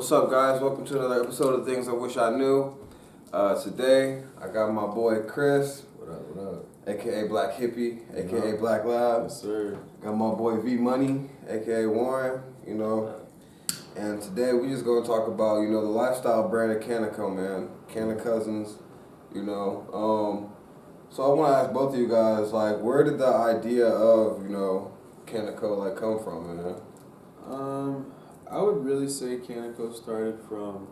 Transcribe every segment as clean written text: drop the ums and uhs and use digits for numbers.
What's up, guys? Welcome to another episode of Things I Wish I Knew. Today, I got my boy Chris. What up? A.K.A. Black Hippie, A.K.A. Black Lab. Yes, sir. Got my boy V Money, A.K.A. Warren, And today, we just going to talk about, the lifestyle brand of Canna Co, man. Canna Cousins, So I want to ask both of you guys, where did the idea of, Canna Co, come from, man? I would really say Canna Co started from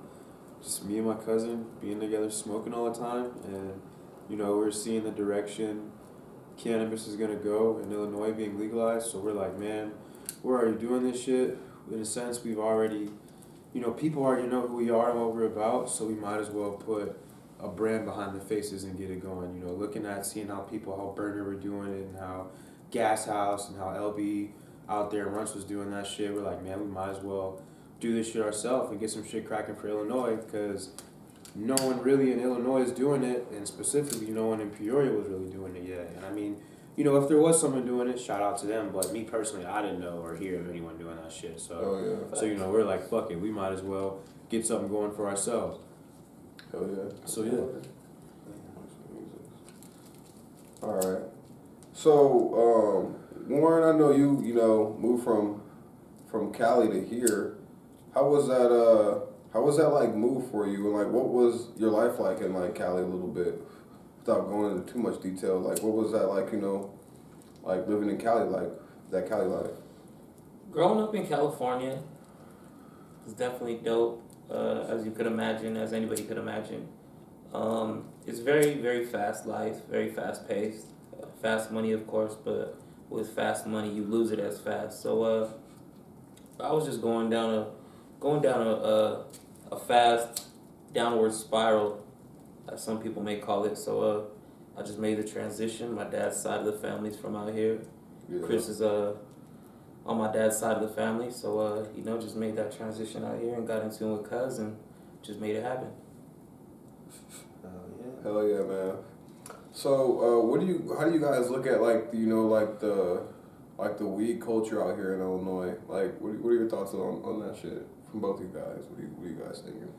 just me and my cousin being together smoking all the time, and we're seeing the direction cannabis is gonna go in Illinois being legalized. So we're like, man, we're already doing this shit. In a sense, we've already, people already know who we are and what we're about. So we might as well put a brand behind the faces and get it going. Looking at seeing how Burner were doing it and how Gas House and how LB out there in Runts was doing that shit. We're like, man, we might as well do this shit ourselves and get some shit cracking for Illinois, because no one really in Illinois is doing it, and specifically no one in Peoria was really doing it yet. And I mean, if there was someone doing it, shout out to them, but me personally, I didn't know or hear of anyone doing that shit. So, we're like, fuck it, we might as well get something going for ourselves. Hell yeah. So, yeah. All right. So, Warren, I know you, moved from Cali to here. How was that like move for you? And what was your life like in Cali a little bit? Without going into too much detail, what was that like, living in Cali, that Cali life? Growing up in California is definitely dope, as you could imagine, as anybody could imagine. It's very, very fast life, very fast paced. Fast money, of course, but with fast money, you lose it as fast. So I was just going down a fast downward spiral, as some people may call it. So I just made the transition. My dad's side of the family's from out here. Yeah. Chris is on my dad's side of the family. So just made that transition out here and got in tune with Cuz and just made it happen. Hell yeah, man. So how do you guys look at the weed culture out here in Illinois? What are your thoughts on that shit from both of you guys? What are you guys thinking?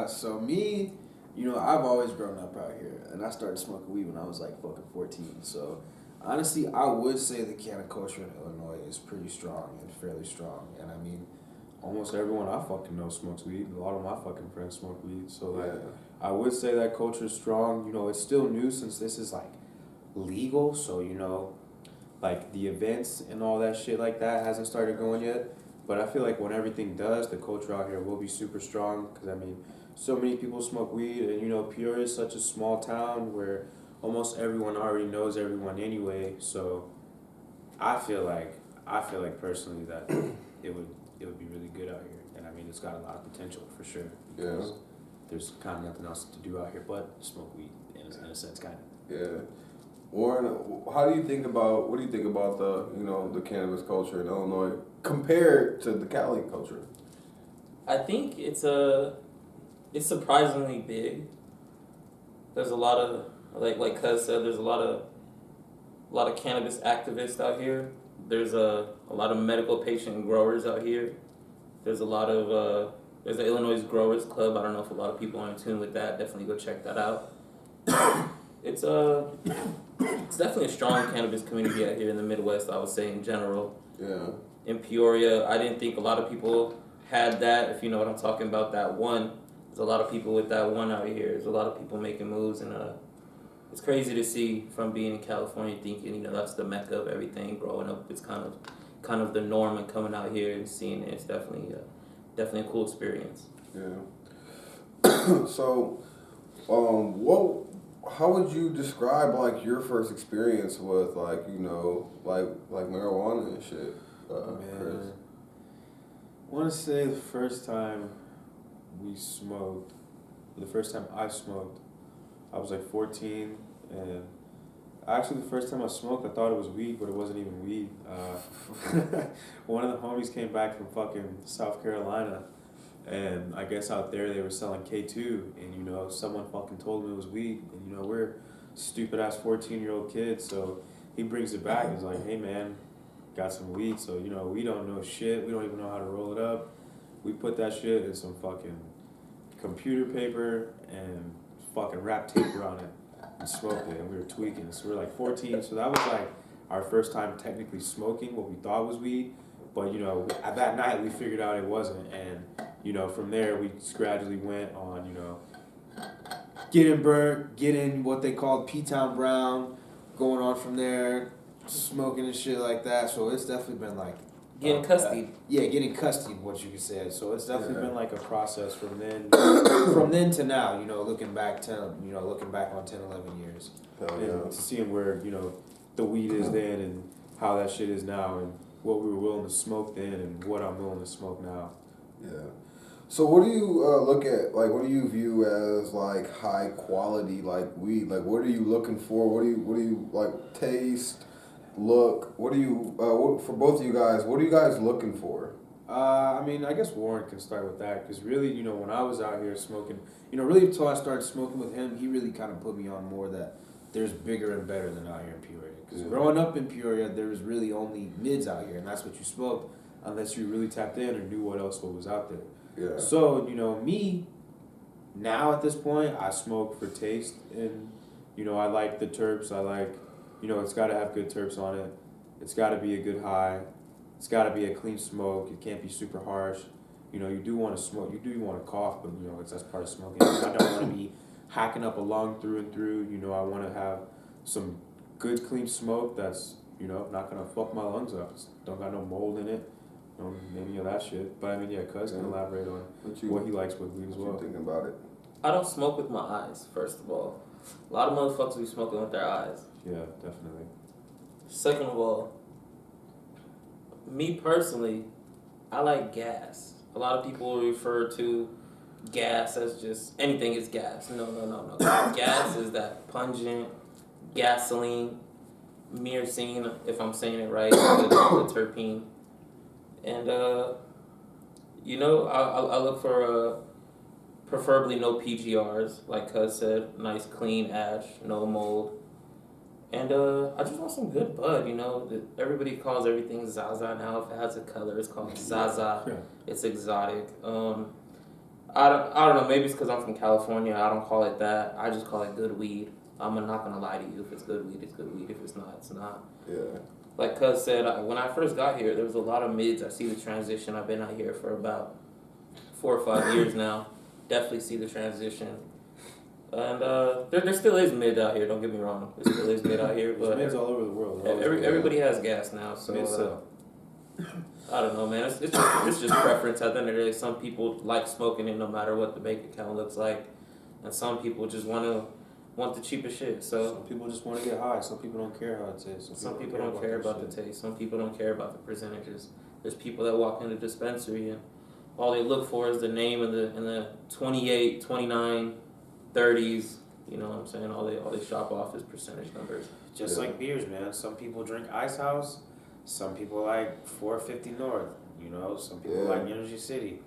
So me, I've always grown up out here, and I started smoking weed when I was 14. So honestly, I would say the canna culture in Illinois is pretty strong and fairly strong. And I mean, almost everyone I fucking know smokes weed. A lot of my fucking friends smoke weed. So I would say that culture is strong. It's still new since this is legal. So the events and all that shit like that hasn't started going yet. But I feel like when everything does, the culture out here will be super strong. Because I mean, so many people smoke weed, and Peoria is such a small town where almost everyone already knows everyone anyway. So I feel like personally that it would be really good out here. And I mean, it's got a lot of potential for sure. Because there's kind of nothing else to do out here but smoke weed in a sense, kind of. Yeah. Warren, what do you think about the cannabis culture in Illinois compared to the Cali culture? I think it's surprisingly big. There's a lot of like Cuz said, there's a lot of cannabis activists out here. There's a lot of medical patient growers out here. There's a lot of there's the Illinois Growers Club. I don't know if a lot of people are in tune with that. Definitely go check that out. It's definitely a strong cannabis community out here in the Midwest, I would say, in general. Yeah. In Peoria, I didn't think a lot of people had that, if you know what I'm talking about, that one. There's a lot of people with that one out here. There's a lot of people making moves, and it's crazy to see from being in California thinking, that's the mecca of everything. Growing up, it's kind of the norm, and coming out here and seeing it, it's definitely a cool experience. Yeah. So, how would you describe your first experience with like marijuana and shit? Chris? I want to say the first time I smoked, I was 14, and actually the first time I smoked, I thought it was weed, but it wasn't even weed. One of the homies came back from fucking South Carolina, and I guess out there they were selling K2, and someone fucking told him it was weed, and we're stupid ass 14-year-old kids, so he brings it back and he's like, hey man, got some weed, so we don't know shit, we don't even know how to roll it up. we put that shit in some fucking computer paper and fucking wrapped tape around it and smoked it, and we were tweaking. So we were like 14, so that was like our first time technically smoking what we thought was weed. But, you know, at that night we figured out it wasn't, and, you know, from there we just gradually went on, you know, getting burnt, getting what they called P-Town Brown, going on from there, smoking and shit like that. So it's definitely been like Getting custody. yeah, getting custody, what you could say. So it's definitely Yeah. been like a process from then to now. You know, looking back on 10, 11 years. Hell and yeah. to seeing where, you know, the weed is then and how that shit is now and what we were willing to smoke then and what I'm willing to smoke now. Yeah. So what do you look at, like, what do you view as, like, high quality, like, weed? Like, what are you looking for? What do you like, taste, look? What do you, for both of you guys, what are you guys looking for? I mean, I guess Warren can start with that because really, you know, when I was out here smoking, you know, really until I started smoking with him, he really kind of put me on more that there's bigger and better than out here in Peoria. Because growing up in Peoria, there was really only mids out here, and that's what you smoked unless you really tapped in or knew what else was out there. Yeah. So, you know, me, now at this point, I smoke for taste, and, you know, I like the terps. I like, you know, it's got to have good terps on it. It's got to be a good high. It's got to be a clean smoke. It can't be super harsh. You know, you do want to smoke. You do want to cough, but, you know, that's part of smoking. I don't want to be hacking up a lung through and through. You know, I want to have some good, clean smoke that's, you know, not going to fuck my lungs up. Don't got no mold in it. Maybe of that shit. But I mean, yeah, Cuz can elaborate on what he likes with weed as well. What you thinking about it? I don't smoke with my eyes, first of all. A lot of motherfuckers be smoking with their eyes. Yeah, definitely. Second of all, me personally, I like gas. A lot of people refer to gas as just anything is gas. No. Gas is that pungent gasoline, myrcene, if I'm saying it right, the terpene. And, you know, I look for preferably no PGRs, like Cuz said, nice clean ash, no mold. And I just want some good bud, you know. Everybody calls everything Zaza now. If it has a color, it's called Zaza. Yeah. It's exotic. I don't know, maybe it's because I'm from California, I don't call it that. I just call it good weed. I'm not going to lie to you. If it's good weed, it's good weed. If it's not, it's not. Yeah. Like Cuz said, when I first got here, there was a lot of mids. I see the transition. I've been out here for about 4 or 5 years now. Definitely see the transition. And there still is mid out here, don't get me wrong. There still is mid out here. There's But mids all over the world. everybody has gas now. So I don't know, man. It's just preference. At the end of the day, some people like smoking it no matter what the bank account looks like. And some people just want the cheapest shit. So some people just want to get high. Some people don't care how it tastes. some people don't care about the taste. Some people don't care about the percentages. There's people that walk in the dispensary and all they look for is the name and the 28, 29, 30s. You know what I'm saying? All they shop off is percentage numbers. Just like beers, man. Some people drink Ice House. Some people like 450 North. You know, some people like Energy City.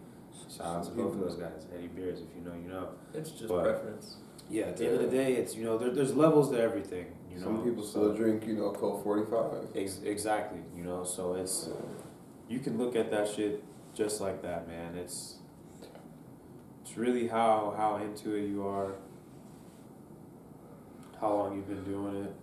Shout out to both of those guys. Eddie Beers, if you know, you know. It's just preference. Yeah, at the end of the day, it's, you know, there's levels to everything. You know, Some people still drink, you know, Colt 45. Exactly. You know, so it's You can look at that shit just like that, man. It's really how into it you are, how long you've been doing it,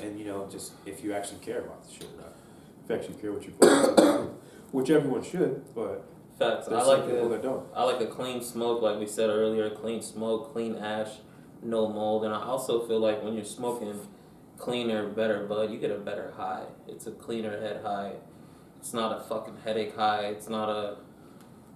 and you know, just if you actually care about the shit or not. If you actually care what you're fucking doing, which everyone should, but Facts. there's some people that don't. I like a clean smoke, like we said earlier, clean smoke, clean ash, no mold. And I also feel like when you're smoking cleaner, better bud, you get a better high. It's a cleaner head high. It's not a fucking headache high. It's not a...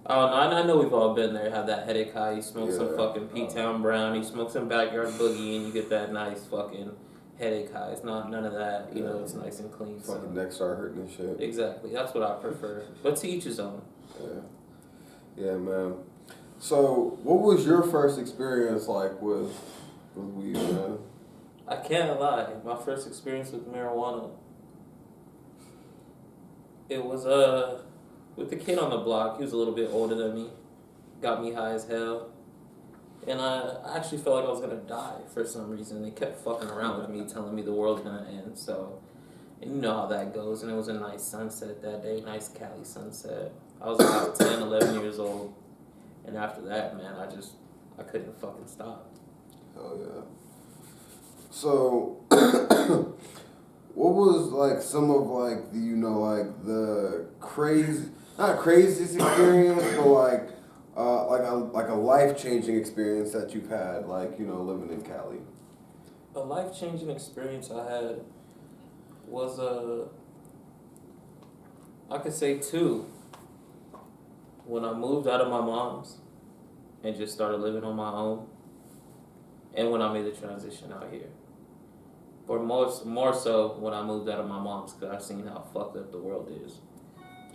I don't know. I know we've all been there, have that headache high. You smoke some fucking P-Town Brown, you smoke some Backyard Boogie, and you get that nice fucking headache high. It's not none of that. You know, it's nice and clean. Fucking neck start hurting and shit. Exactly. That's what I prefer. But to each his own. Yeah, man. So, what was your first experience like with weed, man? I can't lie. My first experience with marijuana, it was with the kid on the block. He was a little bit older than me. Got me high as hell. And I actually felt like I was gonna die for some reason. They kept fucking around with me, telling me the world's gonna end. So, and you know how that goes. And it was a nice sunset that day, nice Cali sunset. I was about 10, 11 years old. And after that, man, I couldn't fucking stop. Hell yeah. So, what was like some of like the like the not craziest experience, but like a life-changing experience that you've had, like living in Cali? A life-changing experience I had was I could say two. When I moved out of my mom's and just started living on my own, and when I made the transition out here. Or more so when I moved out of my mom's, because I've seen how fucked up the world is.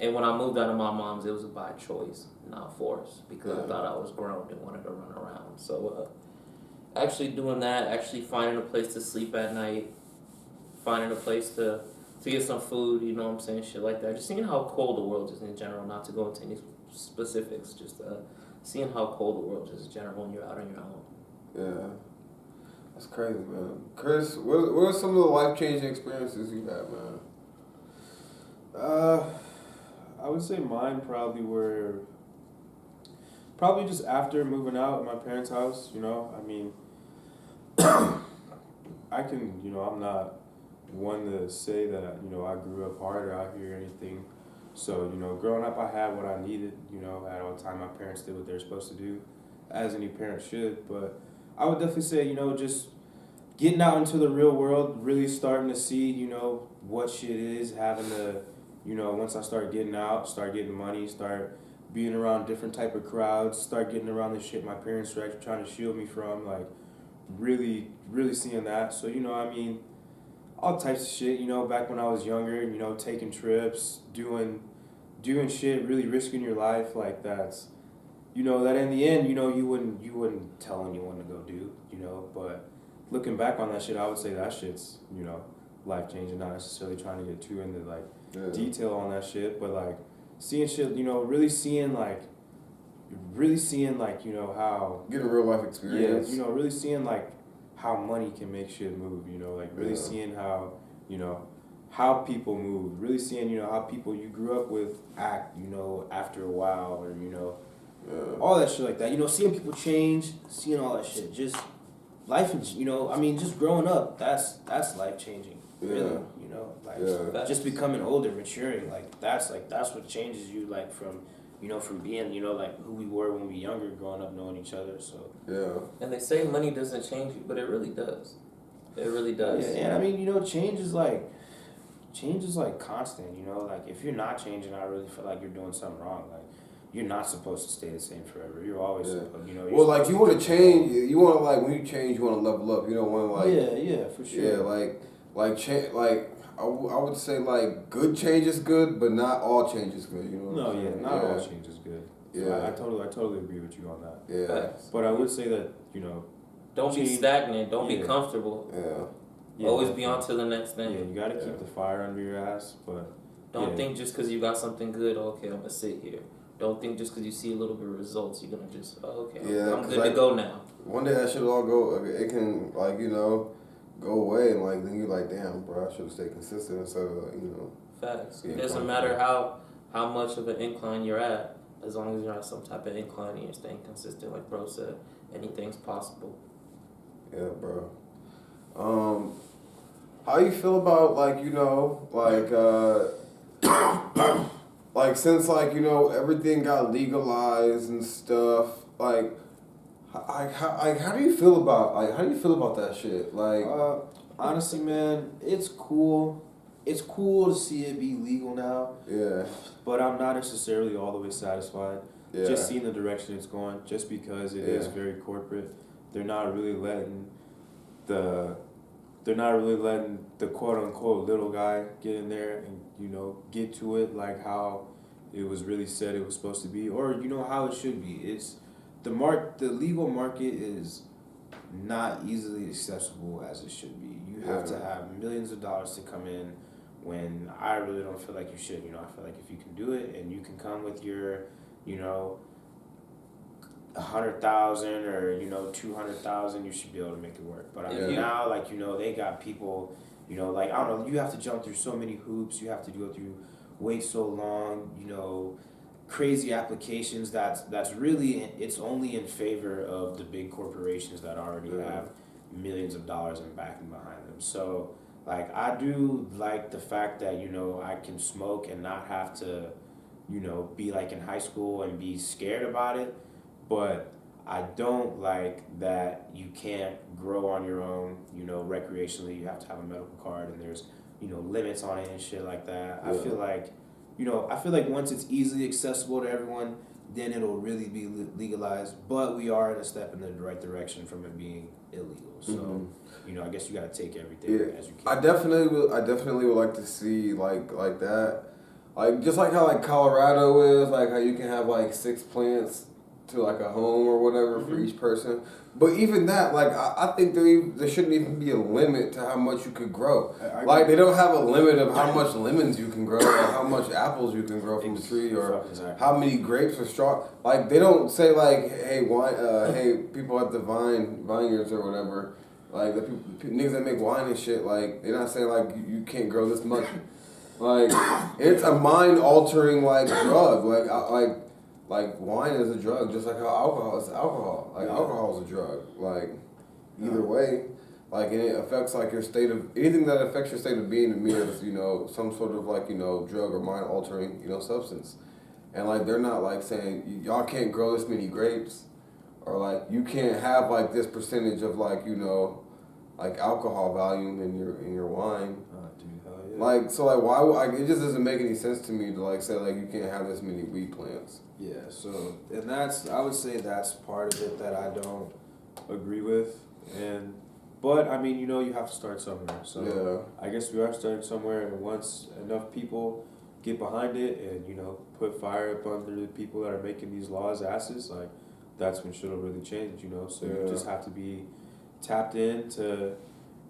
And when I moved out of my mom's, it was by choice, not force, because I thought I was grown and wanted to run around. So actually doing that, actually finding a place to sleep at night, finding a place to get some food, you know what I'm saying, shit like that. Just seeing how cold the world is in general, not to go into any specifics, just seeing how cold the world is in general when you're out on your own. Yeah. That's crazy, man. Chris, what are some of the life-changing experiences you had, man? I would say mine probably were just after moving out of my parents' house. I mean, I can, I'm not one to say that I grew up hard or out here or anything. So growing up, I had what I needed. At all the time, my parents did what they're supposed to do, as any parent should. But I would definitely say, just getting out into the real world, really starting to see, what shit is, having to, once I start getting out, start getting money, start being around different type of crowds, start getting around the shit my parents were actually trying to shield me from, like, really, really seeing that. So, all types of shit, back when I was younger, taking trips, doing shit, really risking your life, like that's, that in the end, you wouldn't tell anyone to go do, but looking back on that shit, I would say that shit's, life changing, not necessarily trying to get too into like detail on that shit, but like seeing shit, really seeing like, how Getting a real life experience. Yeah, really seeing like how money can make shit move, like really seeing how, how people move, really seeing, how people you grew up with act, after a while, or, all that shit like that. Seeing people change, seeing all that shit, just life, just growing up, that's life changing, really, just becoming older, maturing, like that's what changes you, like from being, like who we were when we were younger, growing up, knowing each other, so. And they say money doesn't change you, but it really does. It really does. Yeah, and change is like constant, like if you're not changing, I really feel like you're doing something wrong, like you're not supposed to stay the same forever. You're always, well, like you want to change. You want to like when you change, you want to level up. You don't want to like. Yeah, for sure. Yeah, I would say like good change is good, but not all change is good. Not all change is good. Yeah, I totally agree with you on that. Yeah, facts. But I would say that don't be stagnant. Don't be comfortable. Yeah. Always be on to the next thing. Yeah, you got to keep the fire under your ass, but don't think just because you got something good, okay, I'm gonna sit here. Don't think just because you see a little bit of results, you're gonna just okay, I'm good to go now. One day that should all go. It can like go away, and like then you're like, damn, bro, I should have stayed consistent instead of Facts. It doesn't matter how much of an incline you're at, as long as you're on some type of incline and you're staying consistent. Like bro said, anything's possible. Yeah, bro. How you feel about like since everything got legalized and stuff, how do you feel about that shit? Like honestly, man, it's cool. It's cool to see it be legal now. Yeah. But I'm not necessarily all the way satisfied. Yeah. Just seeing the direction it's going, just because it is very corporate, they're not really letting the quote unquote little guy get in there and get to it like how it was really said it was supposed to be, or how it should be. It's the legal market is not easily accessible as it should be. You have to have millions of dollars to come in, when I really don't feel like you should. I feel like if you can do it and you can come with your 100,000 or 200,000, you should be able to make it work. But now, they got people, I don't know, you have to jump through so many hoops. You have to go through wait so long. crazy applications that's really it's only in favor of the big corporations that already have millions of dollars in backing behind them. So like I do like the fact that I can smoke and not have to be like in high school and be scared about it, but I don't like that you can't grow on your own, recreationally. You have to have a medical card and there's limits on it and shit like that. I feel like once it's easily accessible to everyone, then it'll really be legalized. But we are in a step in the right direction from it being illegal. So, I guess you got to take everything as you can. I definitely would like to see like that, like just like how like Colorado is, like how you can have like 6 plants to like a home or whatever for each person. But even that, like I think there shouldn't even be a limit to how much you could grow. Like they don't have a limit of how much lemons you can grow or how much apples you can grow from the tree or how many grapes or straw. Like they don't say like, hey, wine, hey, people at the vineyards or whatever, like the niggas that make wine and shit. Like they're not saying like you can't grow this much. Like it's a mind altering like drug. Like wine is a drug, just like how alcohol is alcohol. Like alcohol is a drug. Like either way, like and it affects like your state of anything that affects your state of being to me is some sort of like drug or mind altering substance, and like they're not like saying y'all can't grow this many grapes, or like you can't have like this percentage of like like alcohol volume in your wine. Oh, dude, hell yeah. Like so like why would, it just doesn't make any sense to me to like say like you can't have this many weed plants. Yeah, so and I would say that's part of it that I don't agree with, but I mean you have to start somewhere. So I guess we are starting somewhere, and once enough people get behind it and put fire up under the people that are making these laws asses, like that's when shit'll really change. So you just have to be tapped into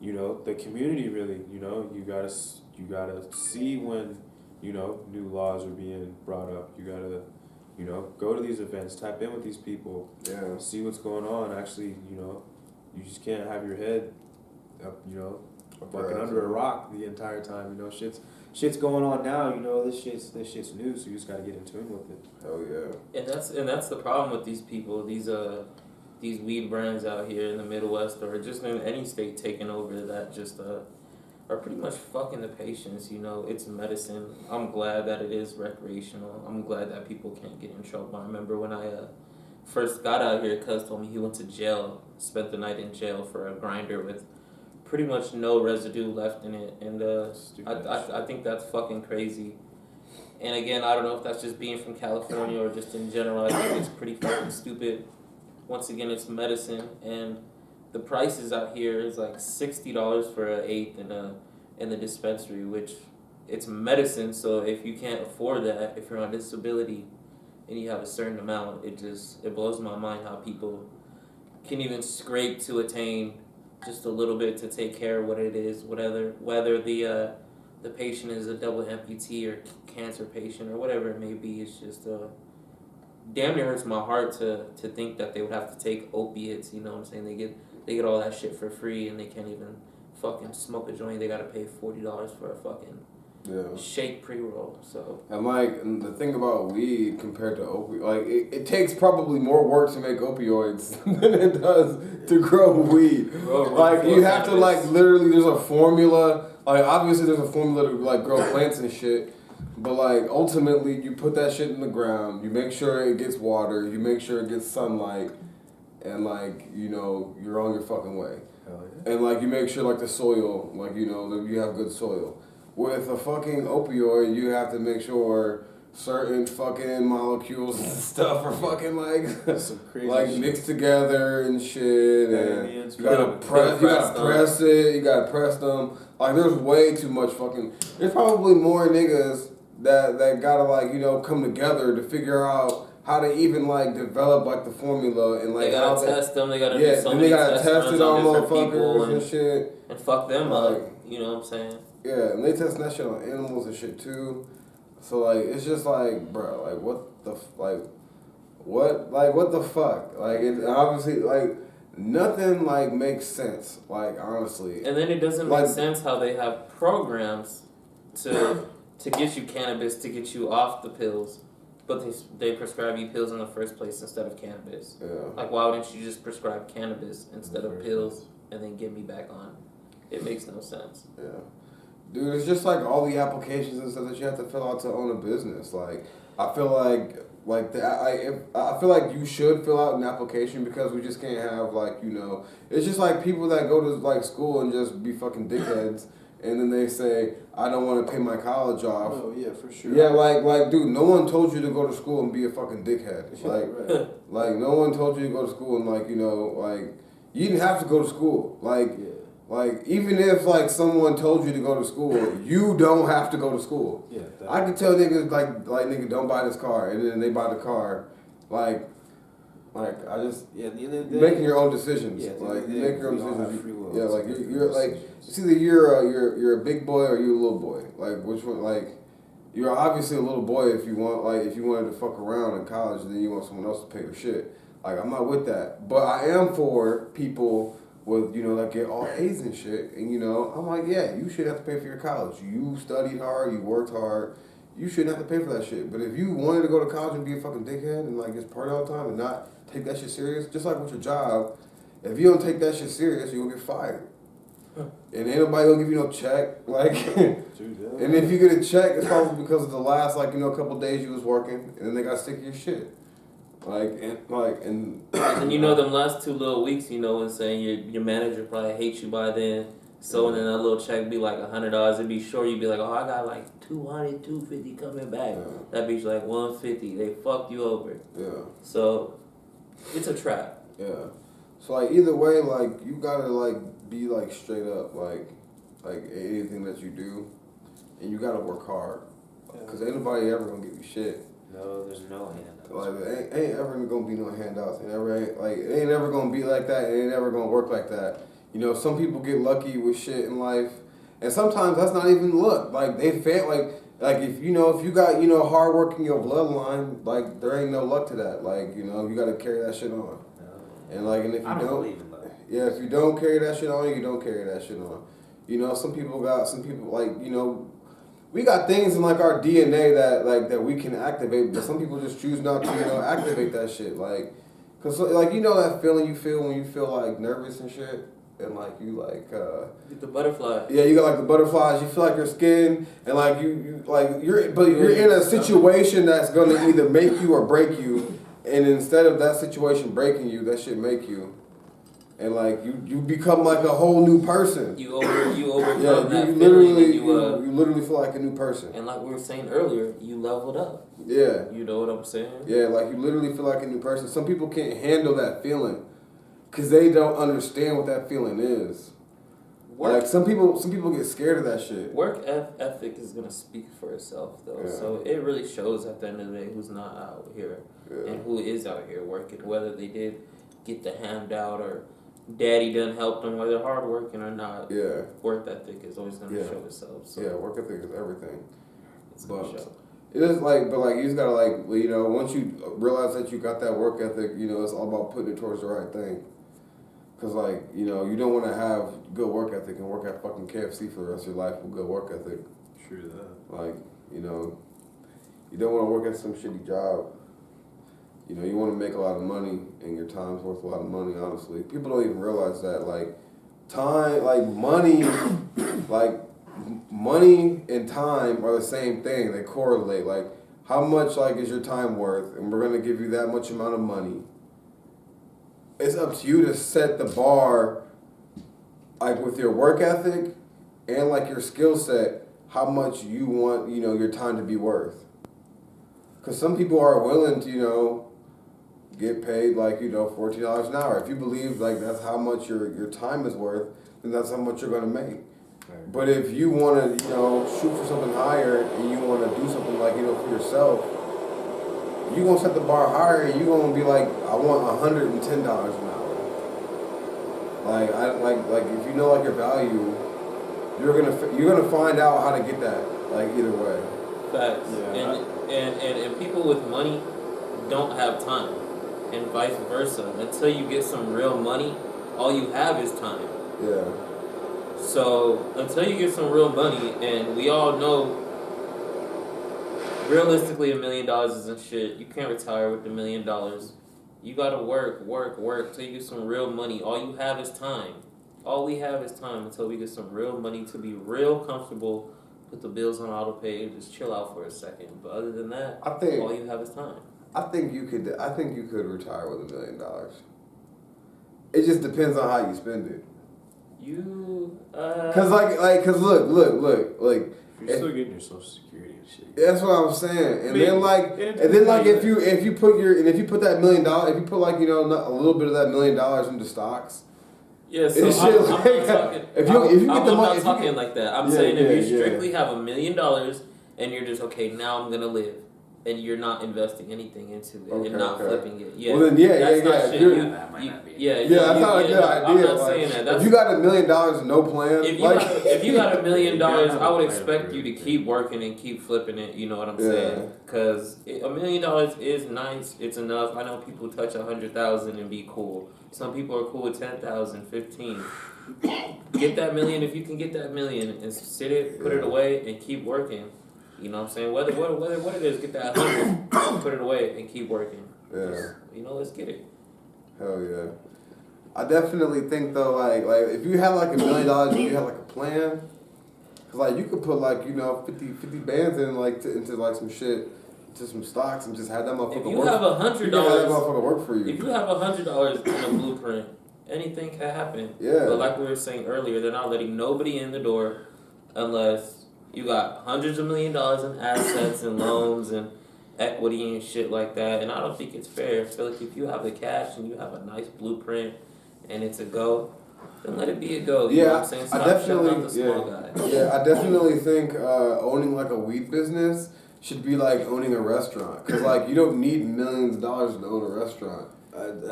the community really. You gotta see when new laws are being brought up. You gotta go to these events, tap in with these people, see what's going on. Actually, you just can't have your head up, fucking under a rock the entire time. Shit's going on now. This shit's new, so you just gotta get in tune with it. Hell yeah. And that's the problem with these people. These weed brands out here in the Midwest or just in any state taking over that just are pretty much fucking the patients. It's medicine. I'm glad that it is recreational. I'm glad that people can't get in trouble. I remember when I first got out here, cuz told me he went to jail, spent the night in jail for a grinder with pretty much no residue left in it, and I think that's fucking crazy. And again, I don't know if that's just being from California or just in general. I think it's pretty fucking stupid. Once again, it's medicine, and the prices out here is like $60 for an eighth in the dispensary, which it's medicine. So if you can't afford that, if you're on disability, and you have a certain amount, it blows my mind how people can even scrape to attain just a little bit to take care of what it is, whether the patient is a double amputee or cancer patient or whatever it may be. It's just damn near hurts my heart to think that they would have to take opiates. You know what I'm saying? They get all that shit for free and they can't even fucking smoke a joint. They gotta pay $40 for a fucking shake pre-roll. So and the thing about weed compared to opioid, like it takes probably more work to make opioids than it does to grow weed. Like you have to like literally, there's a formula. Like obviously there's a formula to like grow plants and shit. But like ultimately you put that shit in the ground, you make sure it gets water, you make sure it gets sunlight, and like, you're on your fucking way. Hell yeah. And like you make sure like the soil, like that you have good soil. With a fucking opioid, you have to make sure certain fucking molecules and stuff are fucking like some crazy like shit. Mixed together and shit, and you gotta press it, you gotta press them. Like there's way too much fucking. There's probably more niggas that gotta like come together to figure out how to even like develop like the formula and like they gotta how test them. They gotta do so many test runs on different people and shit and fuck them up. You know what I'm saying? Yeah, and they test that shit on animals and shit too. So like it's just like, bro, like what the fuck? Like it obviously like nothing like makes sense. Like honestly. And then it doesn't make sense how they have programs to get you cannabis to get you off the pills. But they prescribe you pills in the first place instead of cannabis. Yeah. Like, why wouldn't you just prescribe cannabis instead of pills and then get me back on? It makes no sense. Yeah. Dude, it's just like all the applications and stuff that you have to fill out to own a business. Like, I feel I feel like you should fill out an application because we just can't have like, you know, it's just like people that go to like school and just be fucking dickheads, and then they say, I don't want to pay my college off. Oh yeah, for sure. Yeah, like, dude, no one told you to go to school and be a fucking dickhead. Like, Right. like, no one told you to go to school and like, you know, like, you didn't have to go to school. Like, Yeah. like, even if like someone told you to go to school, you don't have to go to school. Yeah. I could tell niggas like nigga, don't buy this car, and then they buy the car, like I just at the end of the day, making your own decisions. Yeah, at the Like end of the you day, make your own we all have decisions. free will Yeah, to like make you're those like decisions. it's either you're a big boy or you're a little boy. Like which one? Like you're obviously a little boy if you want if you wanted to fuck around in college, then you want someone else to pay your shit. Like I'm not with that, but I am for people with, you know, like get all A's and shit, and you know, I'm like, yeah, you should have to pay for your college. You studied hard, you worked hard, you shouldn't have to pay for that shit. But if you wanted to go to college and be a fucking dickhead and like just party all the time and not take that shit serious, just like with your job, if you don't take that shit serious, you'll get fired. And ain't nobody gonna give you no check, like, and if you get a check, it's probably because of the last, like, you know, couple days you was working, and then they got sick of your shit. And you know, them last 2 little weeks, you know, and saying your manager probably hates you by then. So and then that little check be like $100. It'd be sure you'd be like, oh, I got like 200, 250 coming back. Yeah. That bitch like 150. They fucked you over. Yeah. So it's a trap. Yeah. So like either way, like you gotta like be like straight up, like anything that you do, and you gotta work hard, cause ain't nobody ever gonna give you shit. No, there's no handouts. Like ain't ever gonna be no handouts. It ain't ever gonna be like that. It ain't ever gonna work like that. You know, some people get lucky with shit in life, and sometimes that's not even luck. Like they fail. Like if you know if you got, you know, hard work in your bloodline, like there ain't no luck to that. Like, you know, you gotta carry that shit on. And like, and if you I don't don't, believe in luck. yeah, if you don't carry that shit on, you don't carry that shit on. You know, some people like, you know, we got things in like our DNA that we can activate, but some people just choose not to, you know, activate that shit. Like, cause like, you know that feeling you feel when you feel like nervous and shit, and like you like Get the butterfly. yeah, you got like the butterflies. You feel like your skin, and like you're in a situation that's gonna either make you or break you. And instead of that situation breaking you, that shit make you. And like you become like a whole new person. You overcome Yeah, that you feeling, literally and you literally feel like a new person. and like we were saying earlier, you leveled up. Yeah. You know what I'm saying? Yeah, like you literally feel like a new person. Some people can't handle that feeling because they don't understand what that feeling is. Like some people get scared of that shit. Work ethic is gonna speak for itself, though. Yeah. So it really shows at the end of the day who's not out here and who is out here working. Whether they did get the handout or daddy done help them, whether they're hard working or not. Yeah. Work ethic is always gonna Yeah. show itself. So Yeah, work ethic is everything. it's gonna But show. it is like, but like you just gotta like, you know, once you realize that you got that work ethic, you know, it's all about putting it towards the right thing. Cause like, you know, you don't want to have good work ethic and work at fucking KFC for the rest of your life with good work ethic. True that. Like, you know, you don't want to work at some shitty job. You know, you want to make a lot of money, and your time's worth a lot of money, honestly. People don't even realize that, like, time, like, money, like, money and time are the same thing. They correlate. Like, how much, like, is your time worth? And we're going to give you that much amount of money. It's up to you to set the bar, like, with your work ethic and, like, your skill set, how much you want, you know, your time to be worth. Because some people are willing to, you know, get paid like, you know, $14 an hour. If you believe like that's how much your time is worth, then that's how much you're gonna make. Right. But if you wanna, you know, shoot for something higher and you wanna do something like, you know, for yourself, you gonna set the bar higher and you gonna be like, I want $110 an hour. Like if you know like your value, you're gonna find out how to get that, like either way. Facts. Yeah. And people with money don't have time. And vice versa. Until you get some real money, all you have is time. Yeah. So until you get some real money, and we all know realistically, $1 million isn't shit. You can't retire with $1 million. You gotta work till you get some real money. All you have is time. All we have is time until we get some real money to be real comfortable, put the bills on auto pay, and just chill out for a second. But other than that, all you have is time. I think you could retire with $1 million. It just depends on how you spend it. Cause look, You're still getting your Social Security and shit. that's what I'm saying. And then if you put that $1 million, if you put like a little bit of that $1 million into stocks. Yeah, so I'm not talking. If you get the money, talking like that. I'm saying if you strictly have $1 million and you're just okay, now I'm gonna live, and you're not investing anything into it and not flipping it. Yeah, well then, that's not shit. That's not a good idea. I'm not saying that. If you got $1 million and no plan, if you got $1 million, I would expect you to keep working and keep flipping it. You know what I'm saying? Because $1 million is nice. It's enough. I know people touch 100,000 and be cool. Some people are cool with 10,000, 15. Get that $1 million if you can get that $1 million and sit it, put it away, and keep working. You know what I'm saying? Whether what it is, get that 100, put it away, and keep working. Yeah. Just, let's get it. Hell yeah. I definitely think though, like if you have like $1 million and you have like a plan, cause like you could put like 50 bands in into like some shit, to some stocks and just have that motherfucker work. If you have $100, you can have that motherfucker work for you. If you have $100 in a blueprint, anything can happen. Yeah. But like we were saying earlier, they're not letting nobody in the door unless you got hundreds of $1 million in assets and loans and equity and shit like that. And I don't think it's fair. I feel like if you have the cash and you have a nice blueprint and it's a go, then let it be a go. You know what I'm saying? Stop shutting out the small guy. Yeah, I definitely think owning like a weed business should be like owning a restaurant. Cause like you don't need millions of dollars to own a restaurant.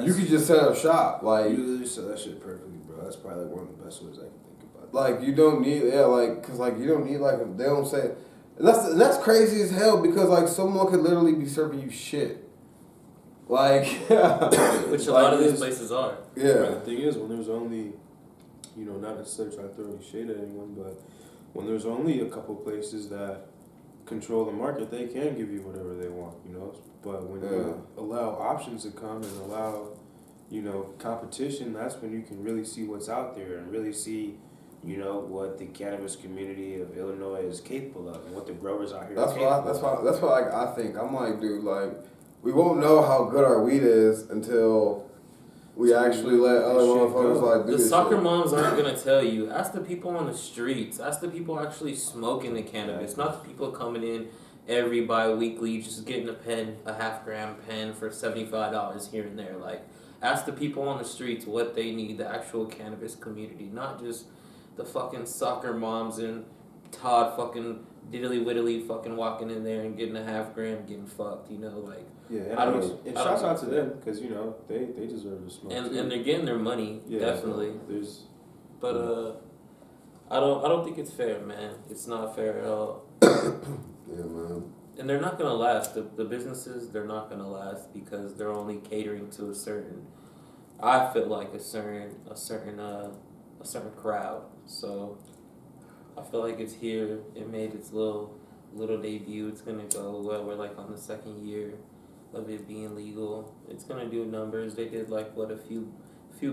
You could just set up shop. Like you literally said that shit perfectly, bro. That's probably like one of the best ways I can think about. Like you don't need cause like you don't need like they don't say. And that's crazy as hell because like someone could literally be serving you shit. Like which a lot of these places are. Yeah. Right, the thing is, when there's only, not necessarily trying to throw any shade at anyone, but when there's only a couple places that control the market, they can give you whatever they want, But when you allow options to come and allow, competition, that's when you can really see what's out there and really see, what the cannabis community of Illinois is capable of and what the growers out here are capable of. That's what like I think. I'm like, dude, like we won't know how good our weed is until we actually let other motherfuckers like do the this soccer shit. moms aren't gonna tell you. Ask the people on the streets. Ask the people actually smoking the cannabis, not the people coming in every bi-weekly just getting a half-gram pen for $75 here and there. Like, ask the people on the streets what they need. The actual cannabis community, not just the fucking soccer moms and Todd fucking diddly-widdly fucking walking in there and getting a half-gram, getting fucked. Like. Yeah, and shouts out to them because they deserve to smoke and too. And they're getting their money, definitely. But I don't think it's fair, man. It's not fair at all. Yeah, man. And they're not gonna last. The businesses, they're not gonna last because they're only catering to a certain. I feel like a certain crowd. So I feel like it's here. It made its little debut. It's gonna go well. We're like on the second year of it being legal. It's gonna do numbers. They did like a few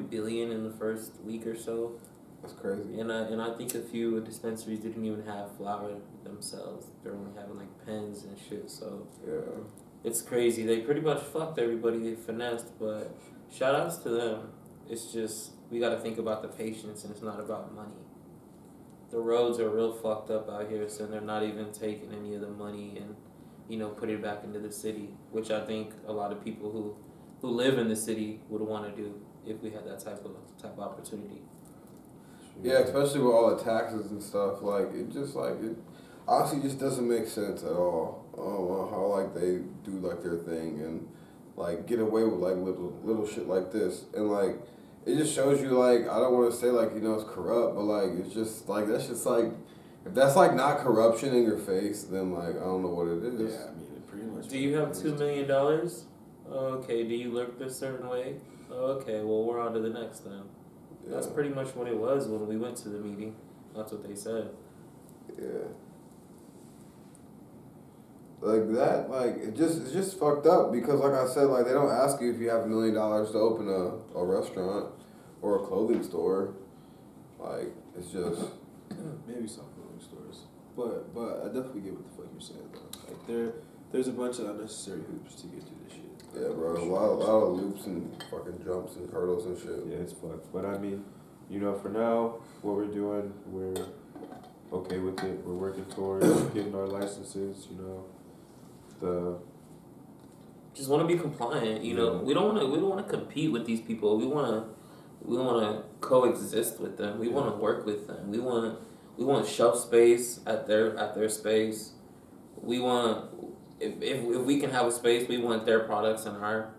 billion in the first week or so. That's crazy. And I think a few dispensaries didn't even have flour themselves. They're only having like pens and shit. So yeah, it's crazy. They pretty much fucked everybody. They finessed, but shout outs to them. It's just we got to think about the patients, and it's not about money. The roads are real fucked up out here, so they're not even taking any of the money and put it back into the city, which I think a lot of people who live in the city would want to do if we had that type of opportunity. Yeah, especially with all the taxes and stuff. Like it honestly just doesn't make sense at all. How like they do like their thing and like get away with like little shit like this, and like it just shows you like I don't want to say like it's corrupt, but like it's just like that's just like if that's like not corruption in your face, then like I don't know what it is. Yeah, I mean it pretty much. Do you have $2 million? Okay. Do you look this certain way? Okay. Well, we're on to the next then. Yeah. That's pretty much what it was when we went to the meeting. That's what they said. Yeah. like that, like it's just fucked up because like I said, like they don't ask you if you have $1 million to open a restaurant or a clothing store. Like it's just Maybe some clothing stores, but I definitely get what the fuck you're saying though. Like there's a bunch of unnecessary hoops to get through this shit. yeah, bro. A lot of loops and fucking jumps and hurdles and shit. Yeah, it's fucked. But I mean, you know, for now, what we're doing, we're okay with it. We're working towards getting our licenses. You know, Just want to be compliant. You know, Yeah. we don't want to compete with these people. We want to coexist with them. We want to work with them. We want shelf space at their space. We want if we can have a space, we want their products in our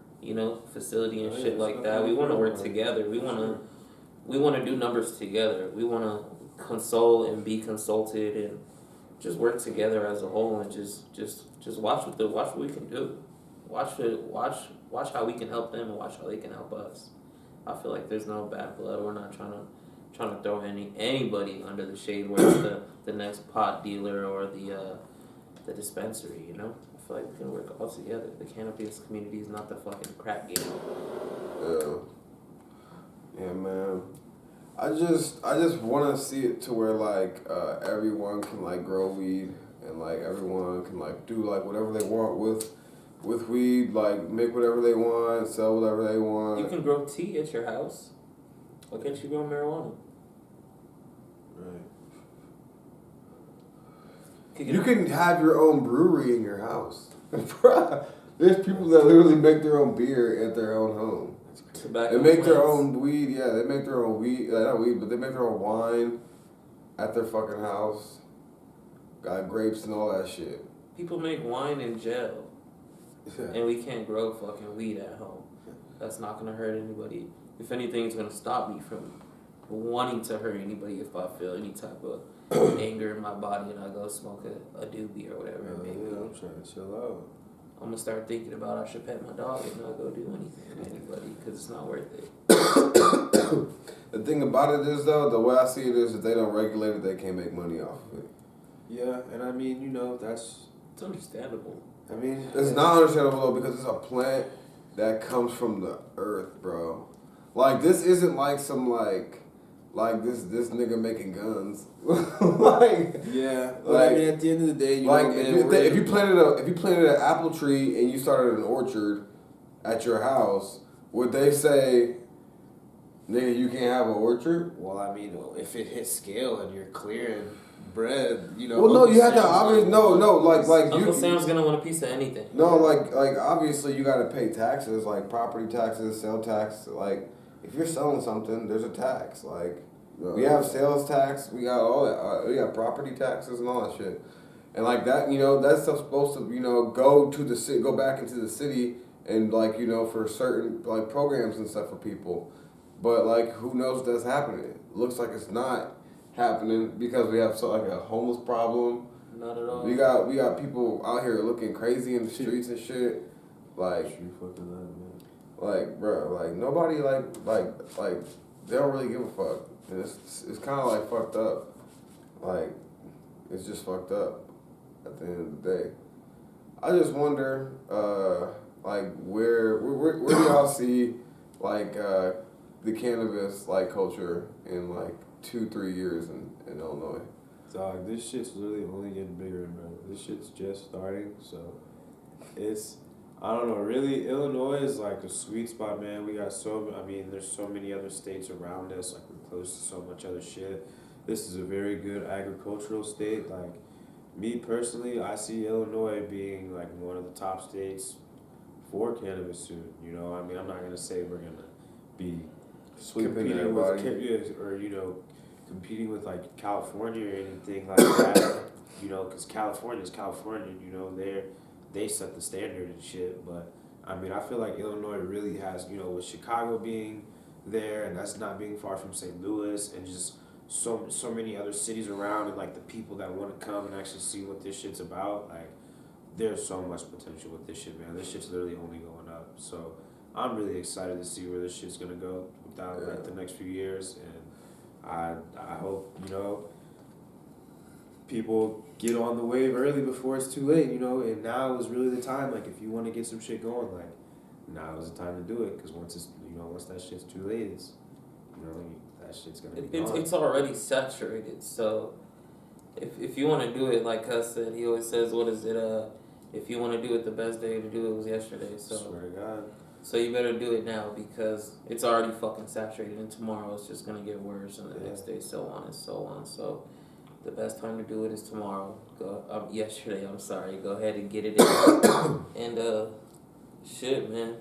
facility and shit like that. We want to work together. We want to do numbers together. We want to consult and be consulted and just work together as a whole and just watch what we can do. Watch how we can help them and watch how they can help us. I feel like there's no bad blood. We're not trying to throw anybody under the shade where it's the next pot dealer or the dispensary, you know? I feel like we can work all together. The cannabis community is not the fucking crap game. Yeah, man. I just want to see it to where like everyone can like grow weed and like everyone can like do like whatever they want with weed, like make whatever they want, sell whatever they want. You can grow tea at your house. Why can't you grow marijuana? Right. You can have your own brewery in your house. Bruh, there's people that literally make their own beer at their own home. Tobacco They make their plants. own weed, yeah, they make their own weed, not weed, but they make their own wine at their fucking house. Got grapes and all that shit. People make wine in jail. Yeah. And we can't grow fucking weed at home. That's not gonna hurt anybody. If anything, it's gonna stop me from wanting to hurt anybody if I feel any type of anger in my body and I go smoke a doobie or whatever it may be. Yeah, I'm trying to chill out. I'm gonna start thinking about I should pet my dog and not go do anything to anybody because it's not worth it. The thing about it is though, the way I see it is if they don't regulate it, they can't make money off of it. Yeah, and I mean, that's. It's understandable. I mean, It's not understandable though because it's a plant that comes from the earth, bro. Like this isn't like some like this nigga making guns. like Yeah, but like, I mean, at the end of the day, like man, if you planted an apple tree and you started an orchard at your house, would they say, nigga, you can't have an orchard? Well, I mean, if it hits scale and you're clearing bread, Well, no, you have to obviously like Uncle Sam's gonna want a piece of anything. No, like obviously you got to pay taxes, like property taxes, sale tax. Like if you're selling something, there's a tax. Like we have sales tax, we got all that. We got property taxes and all that shit. And like that, that stuff's supposed to, go to the city, go back into the city, and like for certain like programs and stuff for people. But like, who knows if that's happening? It looks like it's not happening because we have a homeless problem. Not at all. We got people out here looking crazy in the streets and shit. Like, bro, like nobody like they don't really give a fuck. And it's kind of like fucked up. Like, it's just fucked up at the end of the day. I just wonder, like where do y'all see like the cannabis like culture in like 2-3 years in Illinois? Dog, this shit's literally only getting bigger and better. This shit's just starting, so it's, I don't know, really, Illinois is like a sweet spot, man. We got there's so many other states around us, like we're close to so much other shit. This is a very good agricultural state. Like, me personally, I see Illinois being like one of the top states for cannabis soon. I'm not gonna say we're gonna be Sweeping competing everybody. with competing with like California or anything like that, because California's California, they set the standard and shit. But I feel like Illinois really has, with Chicago being there and that's not being far from St. Louis and just so many other cities around and like the people that want to come and actually see what this shit's about, like there's so much potential with this shit, man. This shit's literally only going up. So I'm really excited to see where this shit's gonna go down like the next few years, and I hope people get on the wave early before it's too late, and now is really the time. Like, if you want to get some shit going, like, now is the time to do it, because once that shit's too late, it's, that shit's gonna be gone. It's already saturated. So if you want to do it, like Cuz said, he always says, what is it? If you want to do it, the best day to do it was yesterday. So Swear to God. So you better do it now because it's already fucking saturated, and tomorrow it's just gonna get worse, and the next day so on and so on. So the best time to do it is tomorrow. Yesterday. I'm sorry. Go ahead and get it in. And shit, man.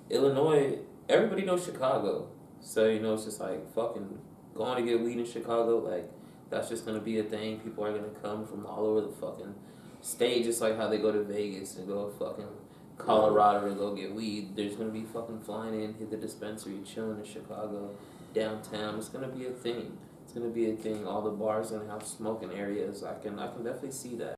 Illinois. Everybody knows Chicago, so it's just like fucking going to get weed in Chicago. Like that's just gonna be a thing. People are gonna come from all over the fucking state, just like how they go to Vegas and go fucking Colorado to go get weed. There's gonna be fucking flying in, hit the dispensary, chilling in Chicago, downtown. It's gonna be a thing. It's gonna be a thing. All the bars gonna have smoking areas. I can definitely see that.